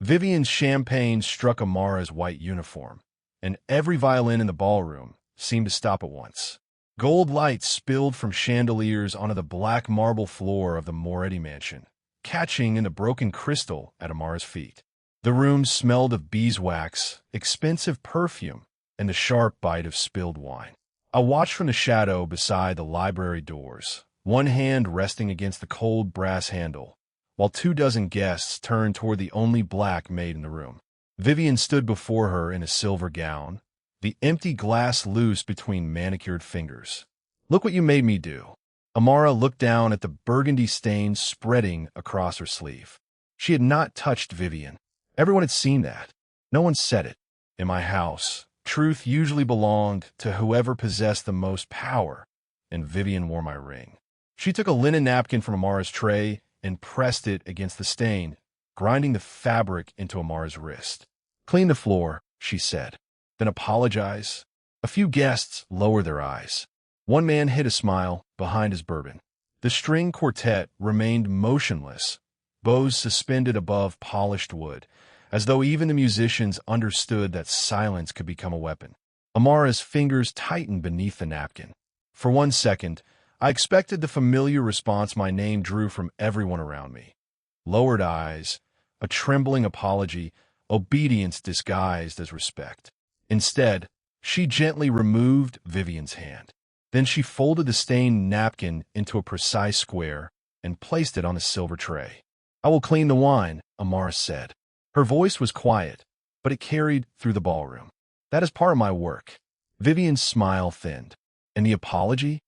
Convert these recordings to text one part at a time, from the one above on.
Vivian's champagne struck Amara's white uniform, and every violin in the ballroom seemed to stop at once. Gold lights spilled from chandeliers onto the black marble floor of the Moretti mansion, catching in the broken crystal at Amara's feet. The room smelled of beeswax, expensive perfume, and the sharp bite of spilled wine. I watched from the shadow beside the library doors, one hand resting against the cold brass handle, while 24 guests turned toward the only black maid in the room. Vivian stood before her in a silver gown, the empty glass loose between manicured fingers. "Look what you made me do." Amara looked down at the burgundy stain spreading across her sleeve. She had not touched Vivian. Everyone had seen that. No one said it. In my house, truth usually belonged to whoever possessed the most power, and Vivian wore my ring. She took a linen napkin from Amara's tray and pressed it against the stain, grinding the fabric into Amara's wrist. "Clean the floor," she said. "Then apologize." A few guests lowered their eyes. One man hid a smile behind his bourbon. The string quartet remained motionless, bows suspended above polished wood, as though even the musicians understood that silence could become a weapon. Amara's fingers tightened beneath the napkin. For 1 second, I expected the familiar response my name drew from everyone around me. Lowered eyes, a trembling apology, obedience disguised as respect. Instead, she gently removed Vivian's hand. Then she folded the stained napkin into a precise square and placed it on a silver tray. "I will clean the wine," Amara said. Her voice was quiet, but it carried through the ballroom. "That is part of my work." Vivian's smile thinned. "And the apology?"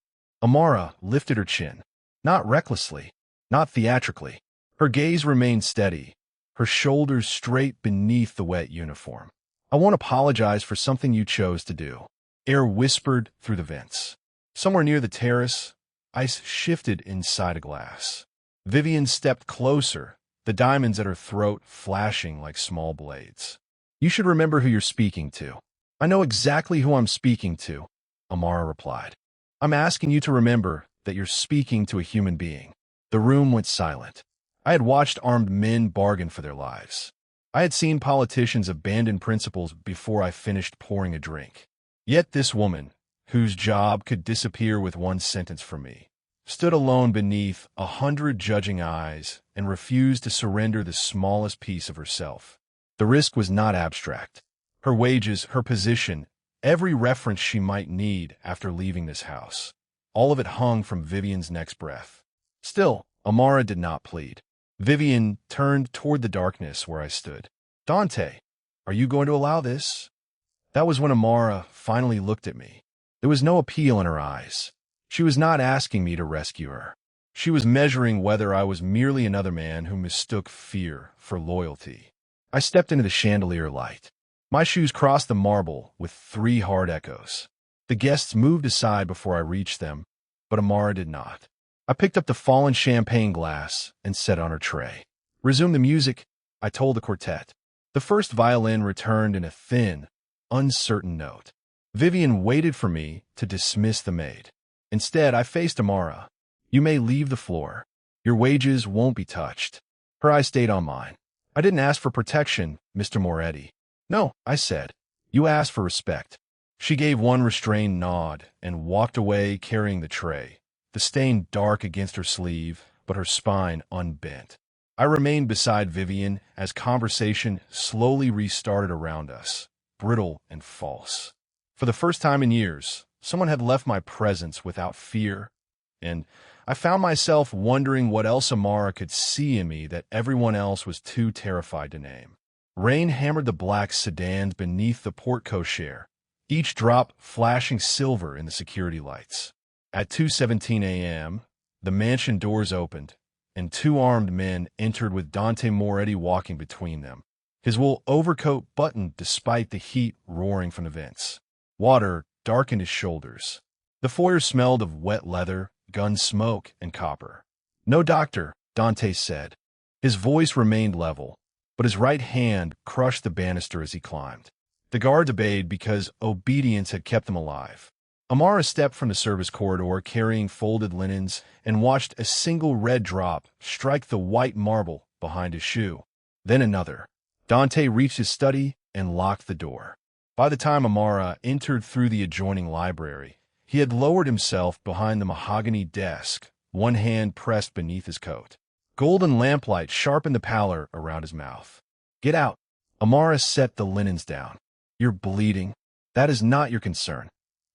Amara lifted her chin. Not recklessly, not theatrically. Her gaze remained steady, her shoulders straight beneath the wet uniform. "I won't apologize for something you chose to do." Air whispered through the vents. Somewhere near the terrace, ice shifted inside a glass. Vivian stepped closer, the diamonds at her throat flashing like small blades. "You should remember who you're speaking to." "I know exactly who I'm speaking to," Amara replied. "I'm asking you to remember that you're speaking to a human being." The room went silent. I had watched armed men bargain for their lives. I had seen politicians abandon principles before I finished pouring a drink. Yet this woman, whose job could disappear with one sentence from me, stood alone beneath 100 judging eyes and refused to surrender the smallest piece of herself. The risk was not abstract. Her wages, her position, every reference she might need after leaving this house. All of it hung from Vivian's next breath. Still, Amara did not plead. Vivian turned toward the darkness where I stood. "Dante, are you going to allow this?" That was when Amara finally looked at me. There was no appeal in her eyes. She was not asking me to rescue her. She was measuring whether I was merely another man who mistook fear for loyalty. I stepped into the chandelier light. My shoes crossed the marble with 3 hard echoes. The guests moved aside before I reached them, but Amara did not. I picked up the fallen champagne glass and set it on her tray. "Resume the music," I told the quartet. The first violin returned in a thin, uncertain note. Vivian waited for me to dismiss the maid. Instead, I faced Amara. "You may leave the floor. Your wages won't be touched." Her eyes stayed on mine. "I didn't ask for protection, Mr. Moretti." "No," I said. "You asked for respect." She gave one restrained nod and walked away carrying the tray, the stain dark against her sleeve, but her spine unbent. I remained beside Vivian as conversation slowly restarted around us, brittle and false. For the first time in years, someone had left my presence without fear, and I found myself wondering what else Amara could see in me that everyone else was too terrified to name. Rain hammered the black sedans beneath the porte-cochere, each drop flashing silver in the security lights. At 2:17 a.m., the mansion doors opened, and 2 armed men entered with Dante Moretti walking between them, his wool overcoat buttoned despite the heat roaring from the vents. Water darkened his shoulders. The foyer smelled of wet leather, gun smoke, and copper. "No doctor," Dante said. His voice remained level, but his right hand crushed the banister as he climbed. The guards obeyed because obedience had kept them alive. Amara stepped from the service corridor carrying folded linens and watched a single red drop strike the white marble behind his shoe. Then another. Dante reached his study and locked the door. By the time Amara entered through the adjoining library, he had lowered himself behind the mahogany desk, one hand pressed beneath his coat. Golden lamplight sharpened the pallor around his mouth. "Get out." Amara set the linens down. "You're bleeding. That is not your concern.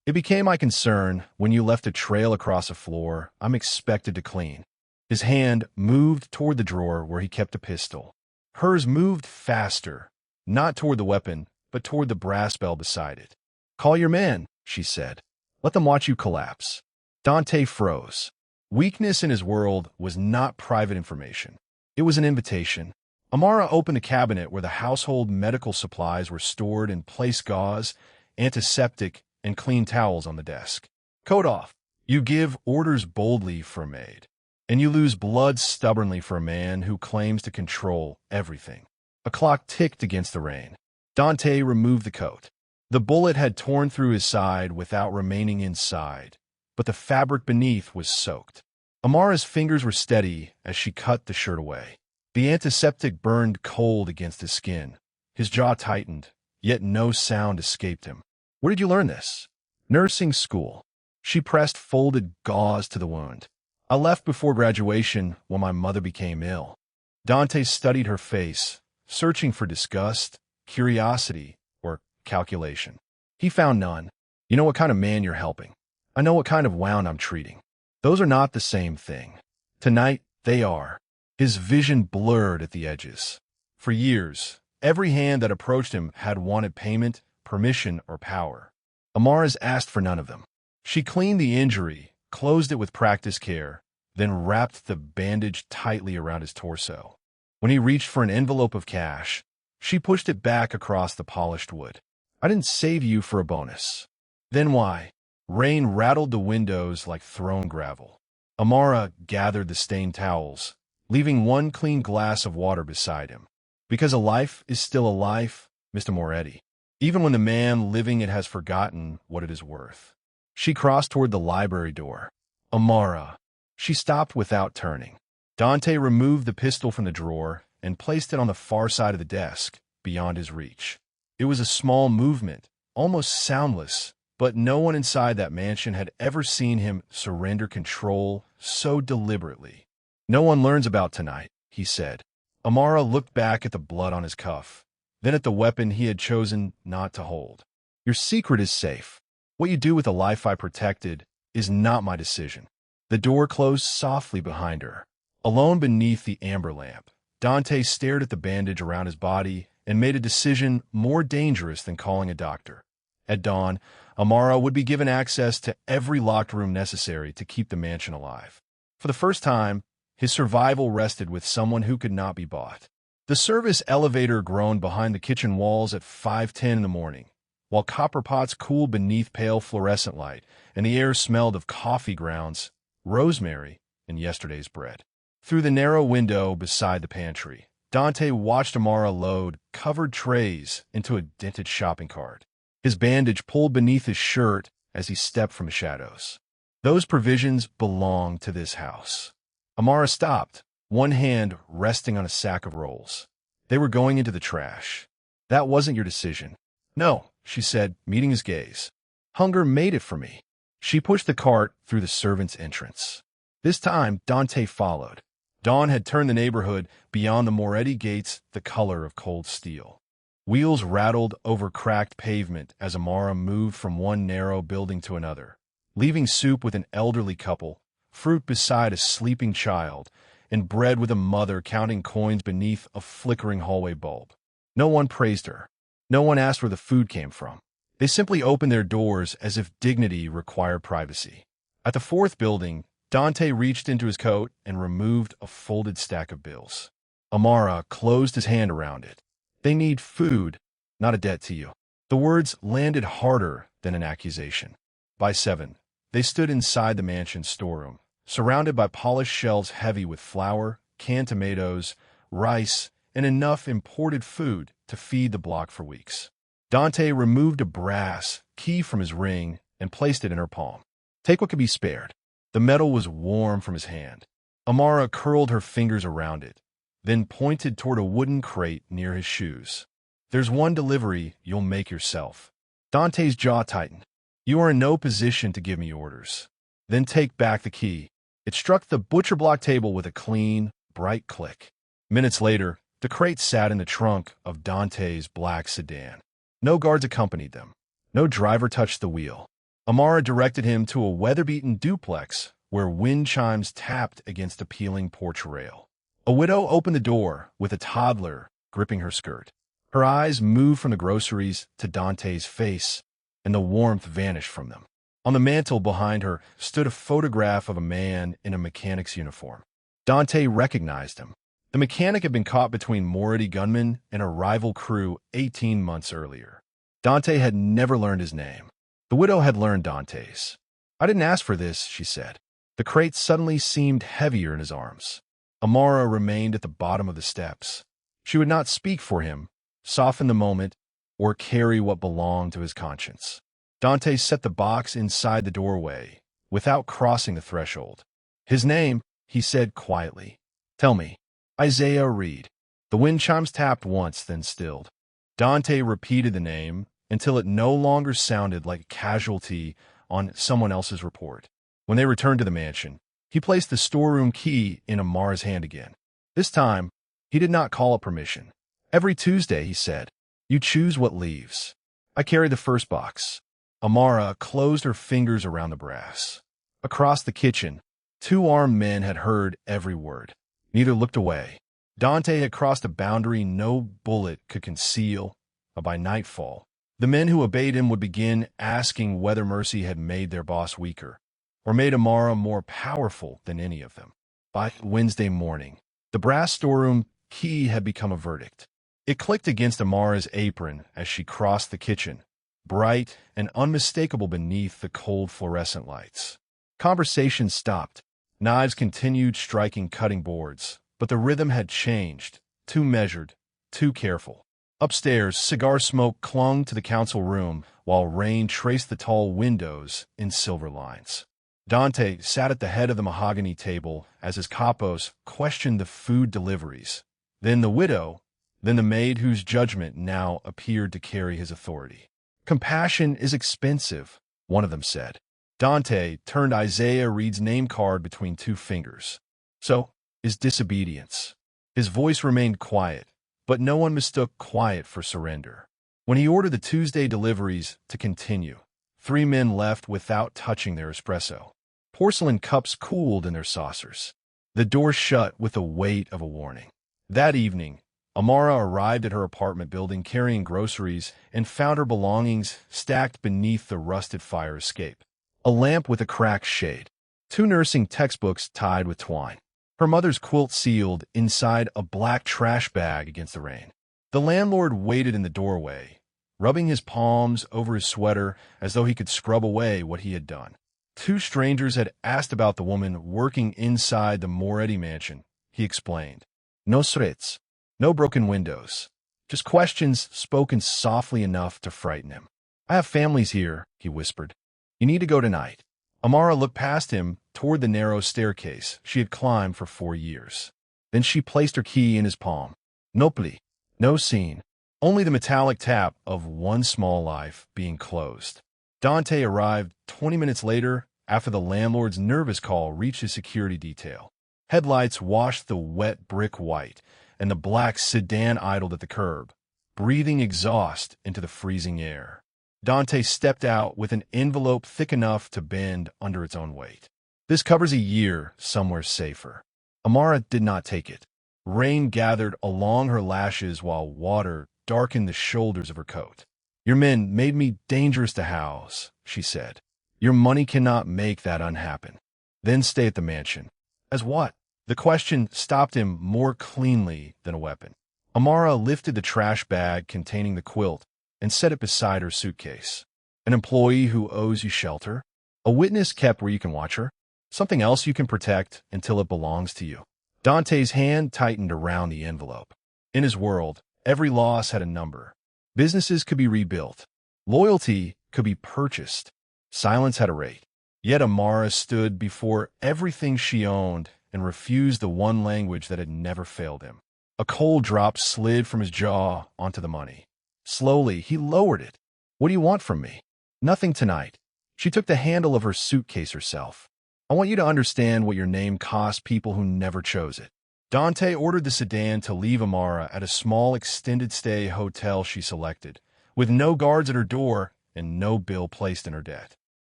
It became my concern when you left a trail across a floor I'm expected to clean." His hand moved toward the drawer where he kept a pistol. Hers moved faster, not toward the weapon, but toward the brass bell beside it. "Call your man," she said. "Let them watch you collapse." Dante froze. Weakness in his world was not private information. It was an invitation. Amara opened a cabinet where the household medical supplies were stored and placed gauze, antiseptic, and clean towels on the desk. "Coat off. You give orders boldly for a maid, and you lose blood stubbornly for a man who claims to control everything." A clock ticked against the rain. Dante removed the coat. The bullet had torn through his side without remaining inside, but the fabric beneath was soaked. Amara's fingers were steady as she cut the shirt away. The antiseptic burned cold against his skin. His jaw tightened, yet no sound escaped him. "Where did you learn this?" "Nursing school." She pressed folded gauze to the wound. "I left before graduation when my mother became ill." Dante studied her face, searching for disgust, curiosity, or calculation. He found none. "You know what kind of man you're helping. I know what kind of wound I'm treating. Those are not the same thing. Tonight, they are." His vision blurred at the edges. For years, every hand that approached him had wanted payment, permission, or power. Amara's asked for none of them. She cleaned the injury, closed it with practiced care, then wrapped the bandage tightly around his torso. When he reached for an envelope of cash, she pushed it back across the polished wood. "I didn't save you for a bonus." "Then why?" Rain rattled the windows like thrown gravel. Amara gathered the stained towels, leaving one clean glass of water beside him. "Because a life is still a life, Mr. Moretti, even when the man living it has forgotten what it is worth." She crossed toward the library door. "Amara." She stopped without turning. Dante removed the pistol from the drawer and placed it on the far side of the desk, beyond his reach. It was a small movement, almost soundless, but no one inside that mansion had ever seen him surrender control so deliberately. "No one learns about tonight," he said. Amara looked back at the blood on his cuff, then at the weapon he had chosen not to hold. "Your secret is safe. What you do with the life I protected is not my decision." The door closed softly behind her. Alone beneath the amber lamp, Dante stared at the bandage around his body and made a decision more dangerous than calling a doctor. At dawn, Amara would be given access to every locked room necessary to keep the mansion alive. For the first time, his survival rested with someone who could not be bought. The service elevator groaned behind the kitchen walls at 5:10 in the morning, while copper pots cooled beneath pale fluorescent light, and the air smelled of coffee grounds, rosemary, and yesterday's bread. Through the narrow window beside the pantry, Dante watched Amara load covered trays into a dented shopping cart. His bandage pulled beneath his shirt as he stepped from the shadows. Those provisions belonged to this house. Amara stopped, one hand resting on a sack of rolls. They were going into the trash. "That wasn't your decision." "No," she said, meeting his gaze. "Hunger made it for me." She pushed the cart through the servant's entrance. This time, Dante followed. Dawn had turned the neighborhood beyond the Moretti gates the color of cold steel. Wheels rattled over cracked pavement as Amara moved from one narrow building to another, leaving soup with an elderly couple, fruit beside a sleeping child, and bread with a mother counting coins beneath a flickering hallway bulb. No one praised her. No one asked where the food came from. They simply opened their doors as if dignity required privacy. At the fourth building, Dante reached into his coat and removed a folded stack of bills. Amara closed his hand around it. "They need food, not a debt to you." The words landed harder than an accusation. By 7, they stood inside the mansion's storeroom, surrounded by polished shelves heavy with flour, canned tomatoes, rice, and enough imported food to feed the block for weeks. Dante removed a brass key from his ring and placed it in her palm. "Take what could be spared." The metal was warm from his hand. Amara curled her fingers around it, then pointed toward a wooden crate near his shoes. "There's one delivery you'll make yourself." Dante's jaw tightened. "You are in no position to give me orders." "Then take back the key." It struck the butcher block table with a clean, bright click. Minutes later, the crate sat in the trunk of Dante's black sedan. No guards accompanied them. No driver touched the wheel. Amara directed him to a weather-beaten duplex where wind chimes tapped against a peeling porch rail. A widow opened the door with a toddler gripping her skirt. Her eyes moved from the groceries to Dante's face, and the warmth vanished from them. On the mantel behind her stood a photograph of a man in a mechanic's uniform. Dante recognized him. The mechanic had been caught between Moretti gunmen and a rival crew 18 months earlier. Dante had never learned his name. The widow had learned Dante's. "I didn't ask for this," she said. The crate suddenly seemed heavier in his arms. Amara remained at the bottom of the steps. She would not speak for him, soften the moment, or carry what belonged to his conscience. Dante set the box inside the doorway, without crossing the threshold. "His name," he said quietly. "Tell me." "Isaiah Reed." The wind chimes tapped once, then stilled. Dante repeated the name until it no longer sounded like a casualty on someone else's report. When they returned to the mansion, he placed the storeroom key in Amara's hand again. This time, he did not call it permission. "Every Tuesday," he said, "you choose what leaves. I carry the first box." Amara closed her fingers around the brass. Across the kitchen, two armed men had heard every word. Neither looked away. Dante had crossed a boundary no bullet could conceal, but by nightfall, the men who obeyed him would begin asking whether mercy had made their boss weaker, or made Amara more powerful than any of them. By Wednesday morning, the brass storeroom key had become a verdict. It clicked against Amara's apron as she crossed the kitchen, bright and unmistakable beneath the cold fluorescent lights. Conversation stopped. Knives continued striking cutting boards, but the rhythm had changed, too measured, too careful. Upstairs, cigar smoke clung to the council room, while rain traced the tall windows in silver lines. Dante sat at the head of the mahogany table as his capos questioned the food deliveries, then the widow, then the maid whose judgment now appeared to carry his authority. "Compassion is expensive," one of them said. Dante turned Isaiah Reed's name card between two fingers. "So is disobedience." His voice remained quiet, but no one mistook quiet for surrender. When he ordered the Tuesday deliveries to continue, 3 men left without touching their espresso. Porcelain cups cooled in their saucers. The door shut with the weight of a warning. That evening, Amara arrived at her apartment building carrying groceries and found her belongings stacked beneath the rusted fire escape. A lamp with a cracked shade. 2 nursing textbooks tied with twine. Her mother's quilt sealed inside a black trash bag against the rain. The landlord waited in the doorway, rubbing his palms over his sweater as though he could scrub away what he had done. 2 strangers had asked about the woman working inside the Moretti mansion, he explained. No threats, no broken windows, just questions spoken softly enough to frighten him. "I have families here," he whispered. "You need to go tonight." Amara looked past him toward the narrow staircase she had climbed for 4 years. Then she placed her key in his palm. No plea, no scene, only the metallic tap of one small life being closed. Dante arrived 20 minutes later after the landlord's nervous call reached his security detail. Headlights washed the wet brick white, and the black sedan idled at the curb, breathing exhaust into the freezing air. Dante stepped out with an envelope thick enough to bend under its own weight. "This covers a year somewhere safer." Amara did not take it. Rain gathered along her lashes while water darkened the shoulders of her coat. "Your men made me dangerous to house," she said. "Your money cannot make that unhappen. Then stay at the mansion." "As what?" The question stopped him more cleanly than a weapon. Amara lifted the trash bag containing the quilt and set it beside her suitcase. "An employee who owes you shelter? A witness kept where you can watch her? Something else you can protect until it belongs to you?" Dante's hand tightened around the envelope. In his world, every loss had a number. Businesses could be rebuilt. Loyalty could be purchased. Silence had a rate. Yet Amara stood before everything she owned and refused the one language that had never failed him. A cold drop slid from his jaw onto the money. Slowly, he lowered it. "What do you want from me?" "Nothing tonight." She took the handle of her suitcase herself. "I want you to understand what your name cost people who never chose it." Dante ordered the sedan to leave Amara at a small extended-stay hotel she selected, with no guards at her door and no bill placed in her debt.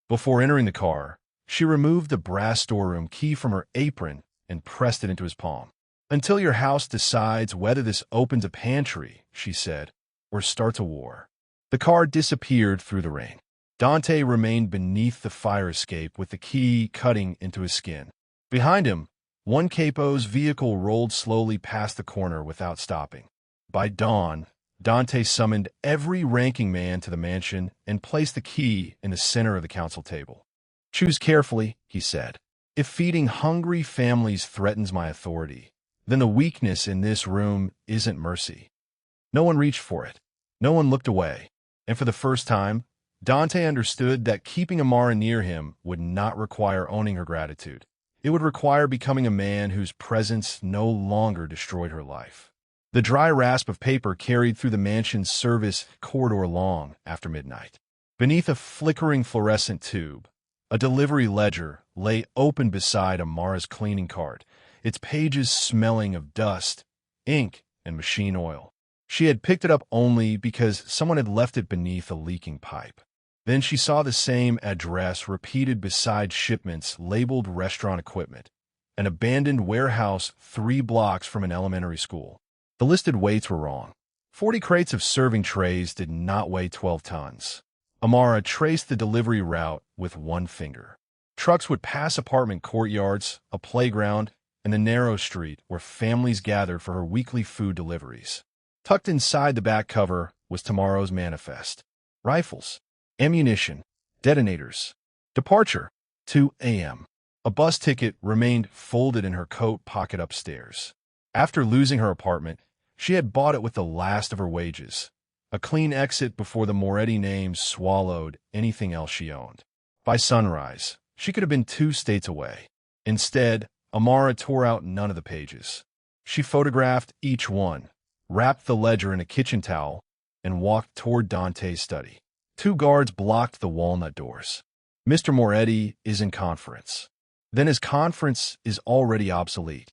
Before entering the car, she removed the brass storeroom key from her apron and pressed it into his palm. "Until your house decides whether this opens a pantry," she said, "or starts a war." The car disappeared through the rain. Dante remained beneath the fire escape with the key cutting into his skin. Behind him, one capo's vehicle rolled slowly past the corner without stopping. By dawn, Dante summoned every ranking man to the mansion and placed the key in the center of the council table. "Choose carefully," he said. "If feeding hungry families threatens my authority, then the weakness in this room isn't mercy." No one reached for it. No one looked away. And for the first time, Dante understood that keeping Amara near him would not require owning her gratitude. It would require becoming a man whose presence no longer destroyed her life. The dry rasp of paper carried through the mansion's service corridor long after midnight. Beneath a flickering fluorescent tube, a delivery ledger lay open beside Amara's cleaning cart, its pages smelling of dust, ink, and machine oil. She had picked it up only because someone had left it beneath a leaking pipe. Then she saw the same address repeated beside shipments labeled restaurant equipment, an abandoned warehouse 3 blocks from an elementary school. The listed weights were wrong. 40 crates of serving trays did not weigh 12 tons. Amara traced the delivery route with one finger. Trucks would pass apartment courtyards, a playground, and the narrow street where families gathered for her weekly food deliveries. Tucked inside the back cover was tomorrow's manifest. Rifles, ammunition, detonators. Departure, 2 a.m. A bus ticket remained folded in her coat pocket upstairs. After losing her apartment, she had bought it with the last of her wages. A clean exit before the Moretti name swallowed anything else she owned. By sunrise, she could have been 2 states away. Instead, Amara tore out none of the pages. She photographed each one, wrapped the ledger in a kitchen towel, and walked toward Dante's study. 2 guards blocked the walnut doors. "Mr. Moretti is in conference." Then his conference is already obsolete.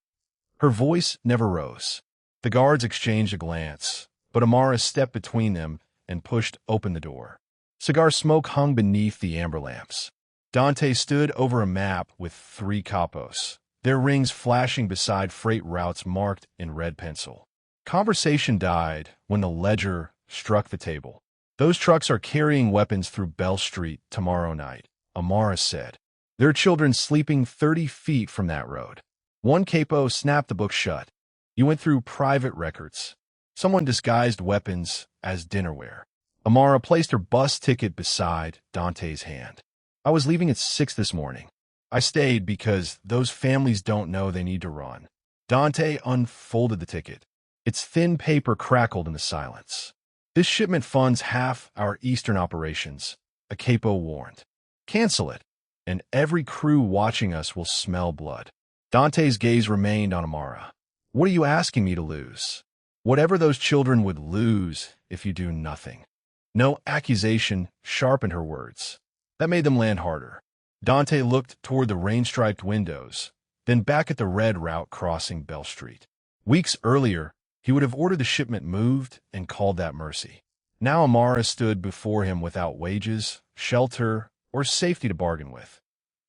Her voice never rose. The guards exchanged a glance, but Amara stepped between them and pushed open the door. Cigar smoke hung beneath the amber lamps. Dante stood over a map with 3 capos, their rings flashing beside freight routes marked in red pencil. Conversation died when the ledger struck the table. "Those trucks are carrying weapons through Bell Street tomorrow night," Amara said. "There are children sleeping 30 feet from that road." One capo snapped the book shut. "You went through private records. Someone disguised weapons as dinnerware." Amara placed her bus ticket beside Dante's hand. "I was leaving at 6 this morning. I stayed because those families don't know they need to run." Dante unfolded the ticket. Its thin paper crackled in the silence. "This shipment funds half our eastern operations," a capo warned. "Cancel it, and every crew watching us will smell blood." Dante's gaze remained on Amara. "What are you asking me to lose?" "Whatever those children would lose if you do nothing." No accusation sharpened her words. That made them land harder. Dante looked toward the rain-striped windows, then back at the red route crossing Bell Street. Weeks earlier, he would have ordered the shipment moved and called that mercy. Now Amara stood before him without wages, shelter, or safety to bargain with,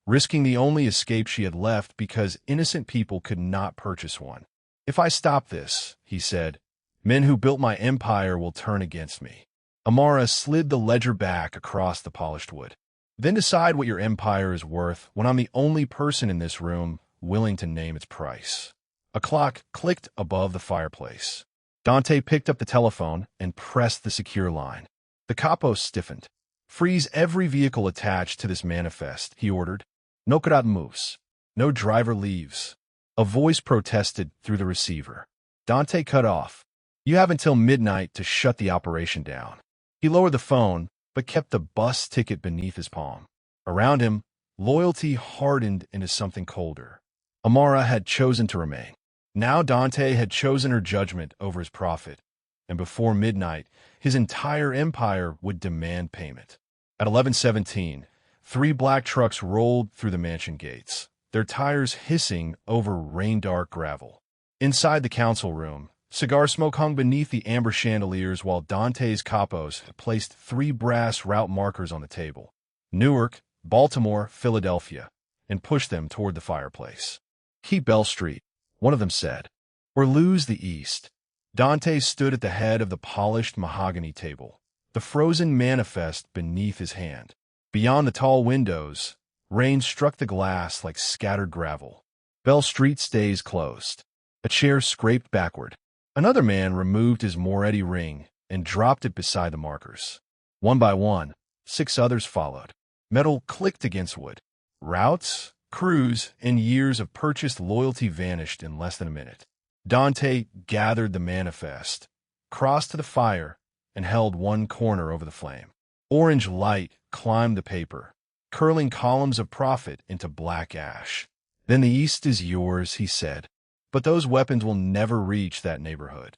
risking the only escape she had left because innocent people could not purchase one. "If I stop this," he said, "men who built my empire will turn against me." Amara slid the ledger back across the polished wood. "Then decide what your empire is worth when I'm the only person in this room willing to name its price." A clock clicked above the fireplace. Dante picked up the telephone and pressed the secure line. The capo stiffened. "Freeze every vehicle attached to this manifest," he ordered. "No moves. No driver leaves." A voice protested through the receiver. Dante cut off. "You have until midnight to shut the operation down." He lowered the phone, but kept the bus ticket beneath his palm. Around him, loyalty hardened into something colder. Amara had chosen to remain. Now Dante had chosen her judgment over his profit, and before midnight, his entire empire would demand payment. At 11:17, three black trucks rolled through the mansion gates, their tires hissing over rain-dark gravel. Inside the council room, cigar smoke hung beneath the amber chandeliers while Dante's capos had placed three brass route markers on the table: Newark, Baltimore, Philadelphia, and pushed them toward the fireplace. "Keep Bell Street," one of them said, "or lose the East." Dante stood at the head of the polished mahogany table, the frozen manifest beneath his hand. Beyond the tall windows, rain struck the glass like scattered gravel. Bell Street stays closed. A chair scraped backward. Another man removed his Moretti ring and dropped it beside the markers. One by one, 6 others followed. Metal clicked against wood. Routes, crews, and years of purchased loyalty vanished in less than a minute. Dante gathered the manifest, crossed to the fire, and held one corner over the flame. Orange light climbed the paper, curling columns of profit into black ash. "Then the East is yours," he said, "but those weapons will never reach that neighborhood."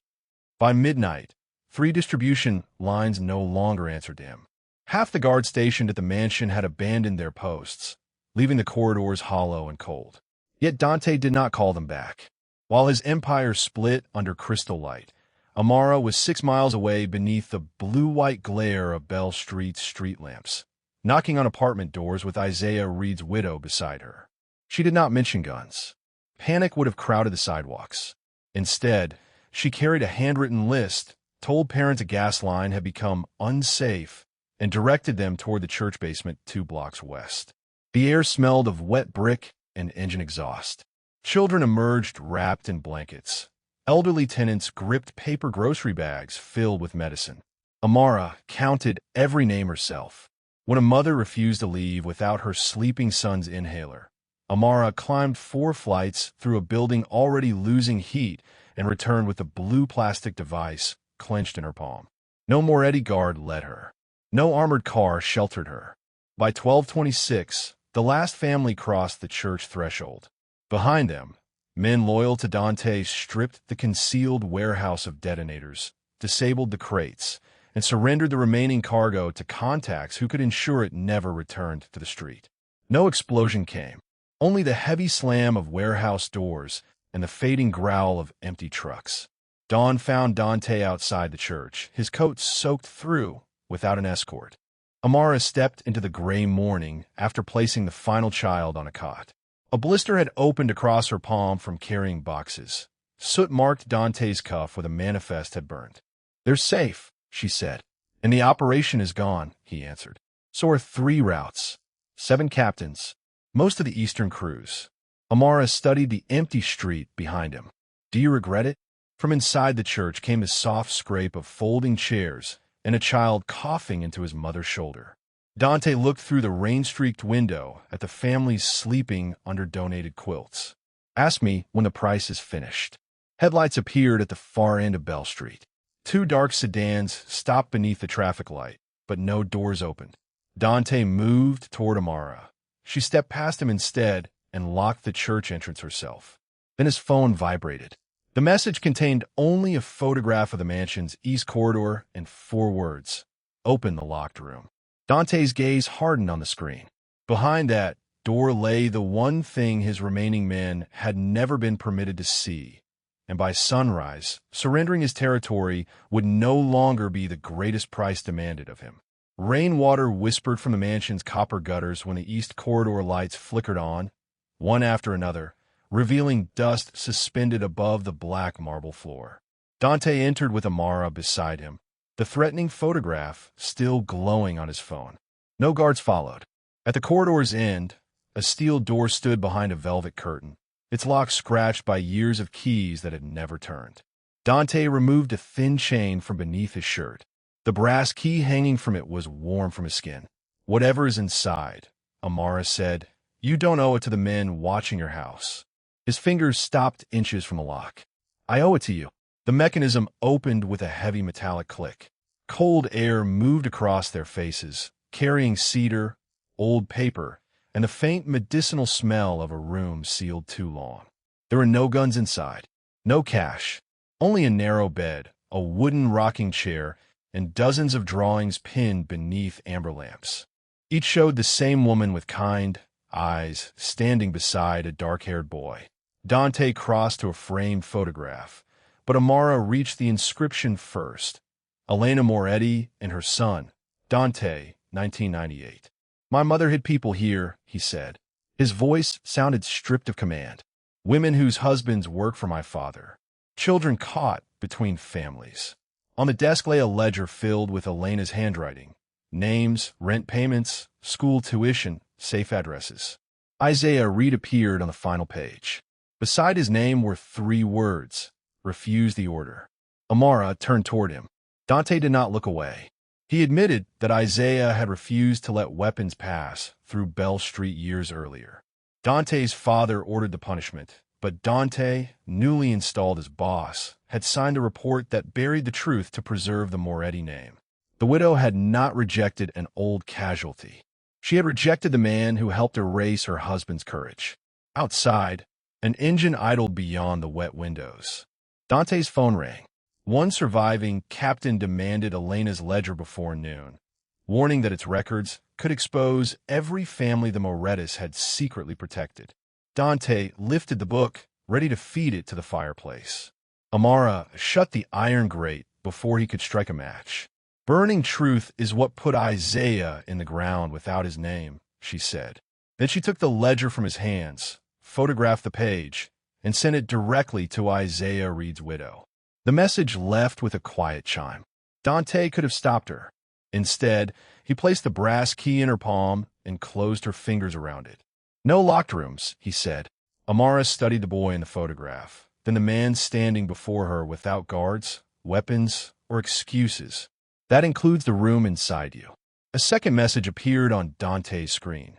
By midnight, 3 distribution lines no longer answered him. Half the guards stationed at the mansion had abandoned their posts, leaving the corridors hollow and cold. Yet Dante did not call them back. While his empire split under crystal light, Amara was 6 miles away beneath the blue-white glare of Bell Street's street lamps, knocking on apartment doors with Isaiah Reed's widow beside her. She did not mention guns. Panic would have crowded the sidewalks. Instead, she carried a handwritten list, told parents a gas line had become unsafe, and directed them toward the church basement 2 blocks west. The air smelled of wet brick and engine exhaust. Children emerged wrapped in blankets. Elderly tenants gripped paper grocery bags filled with medicine. Amara counted every name herself. When a mother refused to leave without her sleeping son's inhaler, Amara climbed 4 flights through a building already losing heat and returned with a blue plastic device clenched in her palm. No Moretti guard led her. No armored car sheltered her. By 12:26, the last family crossed the church threshold. Behind them, men loyal to Dante stripped the concealed warehouse of detonators, disabled the crates, and surrendered the remaining cargo to contacts who could ensure it never returned to the street. No explosion came, only the heavy slam of warehouse doors and the fading growl of empty trucks. Dawn found Dante outside the church, his coat soaked through, without an escort. Amara stepped into the gray morning after placing the final child on a cot. A blister had opened across her palm from carrying boxes. Soot marked Dante's cuff where the manifest had burned. "They're safe," she said. "And the operation is gone," he answered. "So are 3 routes, 7 captains, most of the eastern crews." Amara studied the empty street behind him. "Do you regret it?" From inside the church came the soft scrape of folding chairs and a child coughing into his mother's shoulder. Dante looked through the rain-streaked window at the families sleeping under donated quilts. "Ask me when the price is finished." Headlights appeared at the far end of Bell Street. 2 dark sedans stopped beneath the traffic light, but no doors opened. Dante moved toward Amara. She stepped past him instead and locked the church entrance herself. Then his phone vibrated. The message contained only a photograph of the mansion's east corridor and 4 words: "Open the locked room." Dante's gaze hardened on the screen. Behind that door lay the one thing his remaining men had never been permitted to see, and by sunrise, surrendering his territory would no longer be the greatest price demanded of him. Rainwater whispered from the mansion's copper gutters when the east corridor lights flickered on, one after another, revealing dust suspended above the black marble floor. Dante entered with Amara beside him, the threatening photograph still glowing on his phone. No guards followed. At the corridor's end, a steel door stood behind a velvet curtain, its lock scratched by years of keys that had never turned. Dante removed a thin chain from beneath his shirt. The brass key hanging from it was warm from his skin. "Whatever is inside," Amara said, "you don't owe it to the men watching your house." His fingers stopped inches from the lock. "I owe it to you." The mechanism opened with a heavy metallic click. Cold air moved across their faces, carrying cedar, old paper, and the faint medicinal smell of a room sealed too long. There were no guns inside. No cash. Only a narrow bed, a wooden rocking chair, and dozens of drawings pinned beneath amber lamps. Each showed the same woman with kind eyes standing beside a dark-haired boy. Dante crossed to a framed photograph, but Amara reached the inscription first. Elena Moretti and her son, Dante, 1998. My mother hid people here, he said. His voice sounded stripped of command. Women whose husbands work for my father. Children caught between families. On the desk lay a ledger filled with Elena's handwriting. Names, rent payments, school tuition, safe addresses. Isaiah Reed appeared on the final page. Beside his name were 3 words: refuse the order. Amara turned toward him. Dante did not look away. He admitted that Isaiah had refused to let weapons pass through Bell Street years earlier. Dante's father ordered the punishment, but Dante, newly installed as boss, had signed a report that buried the truth to preserve the Moretti name. The widow had not rejected an old casualty. She had rejected the man who helped erase her husband's courage. Outside, an engine idled beyond the wet windows. Dante's phone rang. One surviving captain demanded Elena's ledger before noon, warning that its records could expose every family the Morettis had secretly protected. Dante lifted the book, ready to feed it to the fireplace. Amara shut the iron grate before he could strike a match. Burning truth is what put Isaiah in the ground without his name, she said. Then she took the ledger from his hands, photographed the page, and sent it directly to Isaiah Reed's widow. The message left with a quiet chime. Dante could have stopped her. Instead, he placed the brass key in her palm and closed her fingers around it. No locked rooms, he said. Amara studied the boy in the photograph, then the man standing before her without guards, weapons, or excuses. That includes the room inside you. A second message appeared on Dante's screen.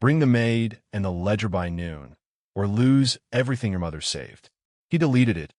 Bring the maid and the ledger by noon, or lose everything your mother saved. He deleted it,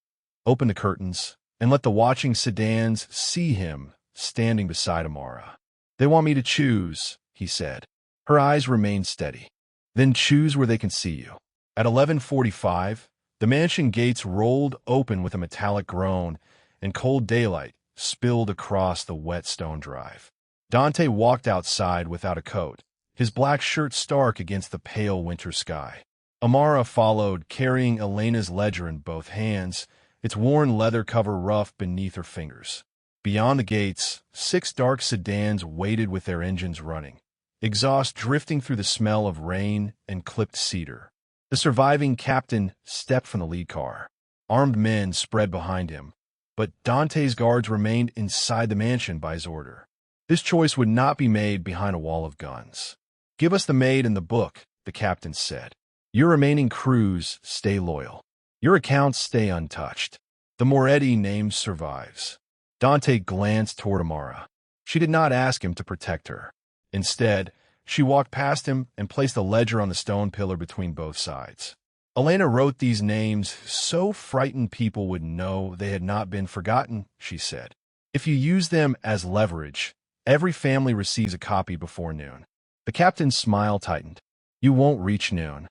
opened the curtains, and let the watching sedans see him standing beside Amara. They want me to choose, he said. Her eyes remained steady. Then choose where they can see you. At 11:45, the mansion gates rolled open with a metallic groan, and cold daylight spilled across the wet stone drive. Dante walked outside without a coat, his black shirt stark against the pale winter sky. Amara followed, carrying Elena's ledger in both hands, its worn leather cover rough beneath her fingers. Beyond the gates, 6 dark sedans waited with their engines running, exhaust drifting through the smell of rain and clipped cedar. The surviving captain stepped from the lead car. Armed men spread behind him, but Dante's guards remained inside the mansion by his order. This choice would not be made behind a wall of guns. Give us the maid and the book, the captain said. Your remaining crews stay loyal. Your accounts stay untouched. The Moretti name survives. Dante glanced toward Amara. She did not ask him to protect her. Instead, she walked past him and placed a ledger on the stone pillar between both sides. Elena wrote these names so frightened people would know they had not been forgotten, she said. If you use them as leverage, every family receives a copy before noon. The captain's smile tightened. You won't reach noon.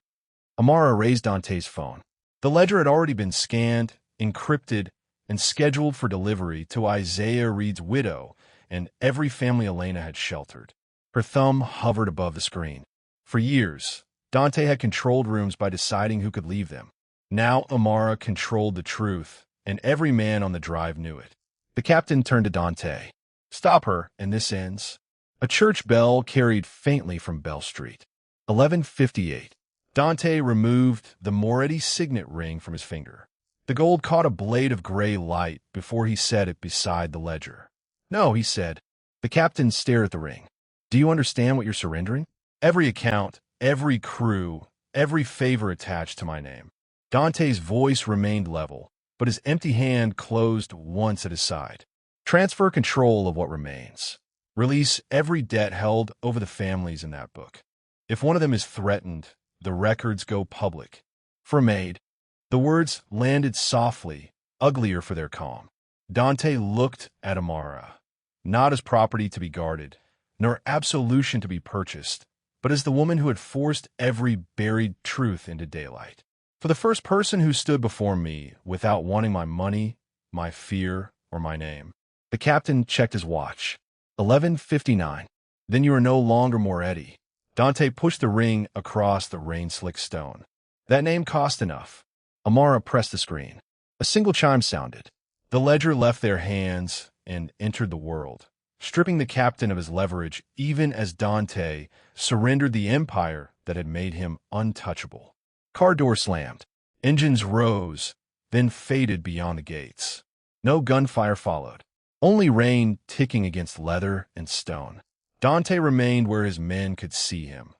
Amara raised Dante's phone. The ledger had already been scanned, encrypted, and scheduled for delivery to Isaiah Reed's widow and every family Elena had sheltered. Her thumb hovered above the screen. For years, Dante had controlled rooms by deciding who could leave them. Now Amara controlled the truth, and every man on the drive knew it. The captain turned to Dante. Stop her, and this ends. A church bell carried faintly from Bell Street. 11:58. Dante removed the Moretti signet ring from his finger. The gold caught a blade of gray light before he set it beside the ledger. No, he said. The captain stared at the ring. Do you understand what you're surrendering? Every account, every crew, every favor attached to my name. Dante's voice remained level, but his empty hand closed once at his side. Transfer control of what remains. Release every debt held over the families in that book. If one of them is threatened, the records go public. For Maid. The words landed softly, uglier for their calm. Dante looked at Amara, not as property to be guarded, nor absolution to be purchased, but as the woman who had forced every buried truth into daylight. For the first person who stood before me without wanting my money, my fear, or my name. The captain checked his watch. 11:59. Then you are no longer Moretti. Dante pushed the ring across the rain-slick stone. That name cost enough. Amara pressed the screen. A single chime sounded. The ledger left their hands and entered the world, stripping the captain of his leverage even as Dante surrendered the empire that had made him untouchable. Car door slammed. Engines rose, then faded beyond the gates. No gunfire followed. Only rain ticking against leather and stone. Dante remained where his men could see him,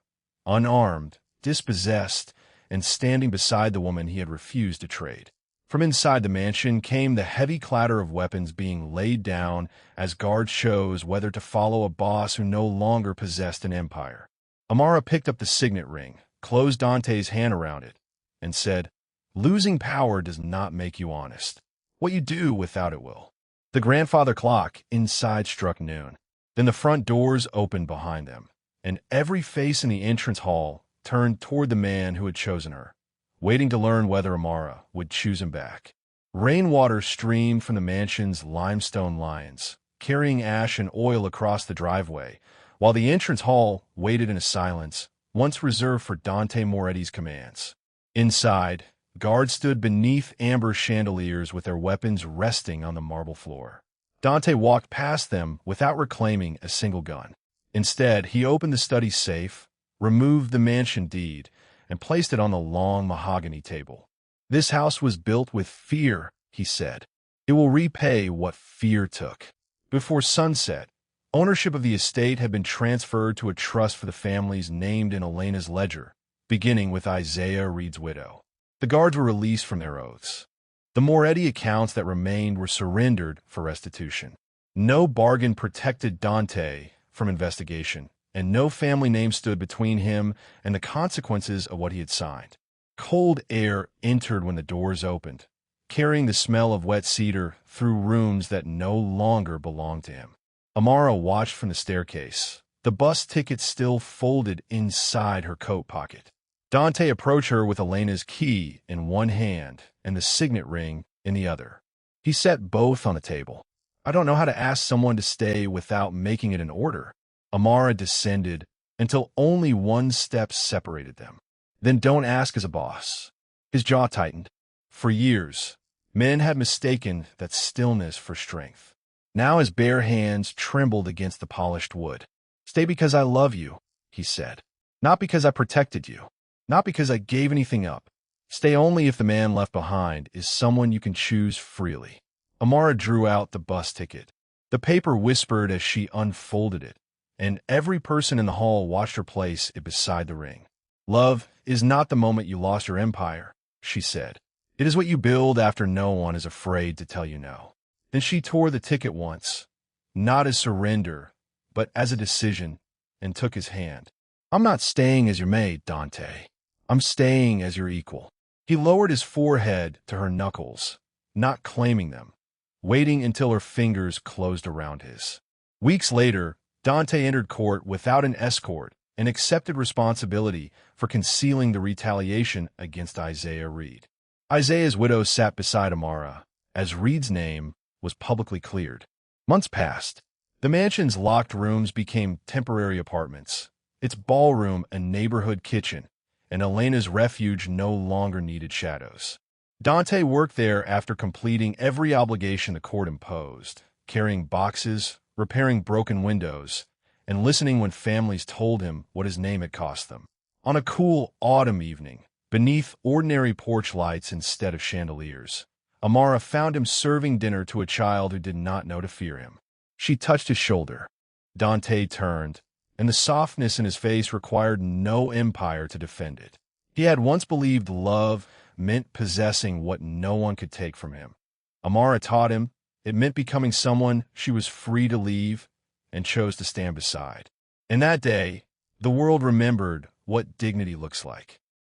unarmed, dispossessed, and standing beside the woman he had refused to trade. From inside the mansion came the heavy clatter of weapons being laid down as guards chose whether to follow a boss who no longer possessed an empire. Amara picked up the signet ring, closed Dante's hand around it, and said, "Losing power does not make you honest. What you do without it will." The grandfather clock inside struck noon. Then the front doors opened behind them, and every face in the entrance hall turned toward the man who had chosen her, waiting to learn whether Amara would choose him back. Rainwater streamed from the mansion's limestone lions, carrying ash and oil across the driveway, while the entrance hall waited in a silence once reserved for Dante Moretti's commands. Inside, guards stood beneath amber chandeliers with their weapons resting on the marble floor. Dante walked past them without reclaiming a single gun. Instead, he opened the study safe, removed the mansion deed, and placed it on the long mahogany table. "This house was built with fear," he said. "It will repay what fear took." Before sunset, ownership of the estate had been transferred to a trust for the families named in Elena's ledger, beginning with Isaiah Reed's widow. The guards were released from their oaths. The Moretti accounts that remained were surrendered for restitution. No bargain protected Dante from investigation, and no family name stood between him and the consequences of what he had signed. Cold air entered when the doors opened, carrying the smell of wet cedar through rooms that no longer belonged to him. Amara watched from the staircase, the bus ticket still folded inside her coat pocket. Dante approached her with Elena's key in one hand and the signet ring in the other. He set both on the table. "I don't know how to ask someone to stay without making it an order." Amara descended until only one step separated them. "Then don't ask as a boss." His jaw tightened. For years, men had mistaken that stillness for strength. Now his bare hands trembled against the polished wood. "Stay because I love you," he said. "Not because I protected you. Not because I gave anything up. Stay only if the man left behind is someone you can choose freely." Amara drew out the bus ticket. The paper whispered as she unfolded it, and every person in the hall watched her place it beside the ring. "Love is not the moment you lost your empire," she said. "It is what you build after no one is afraid to tell you no." Then she tore the ticket once, not as surrender, but as a decision, and took his hand. "I'm not staying as your maid, Dante. I'm staying as your equal." He lowered his forehead to her knuckles, not claiming them, waiting until her fingers closed around his. Weeks later, Dante entered court without an escort and accepted responsibility for concealing the retaliation against Isaiah Reed. Isaiah's widow sat beside Amara, as Reed's name was publicly cleared. Months passed. The mansion's locked rooms became temporary apartments, its ballroom a neighborhood kitchen, and Elena's refuge no longer needed shadows. Dante worked there after completing every obligation the court imposed, carrying boxes, repairing broken windows, and listening when families told him what his name had cost them. On a cool autumn evening, beneath ordinary porch lights instead of chandeliers, Amara found him serving dinner to a child who did not know to fear him. She touched his shoulder. Dante turned, and the softness in his face required no empire to defend it. He had once believed love meant possessing what no one could take from him. Amara taught him it meant becoming someone she was free to leave and chose to stand beside. And that day, the world remembered what dignity looks like.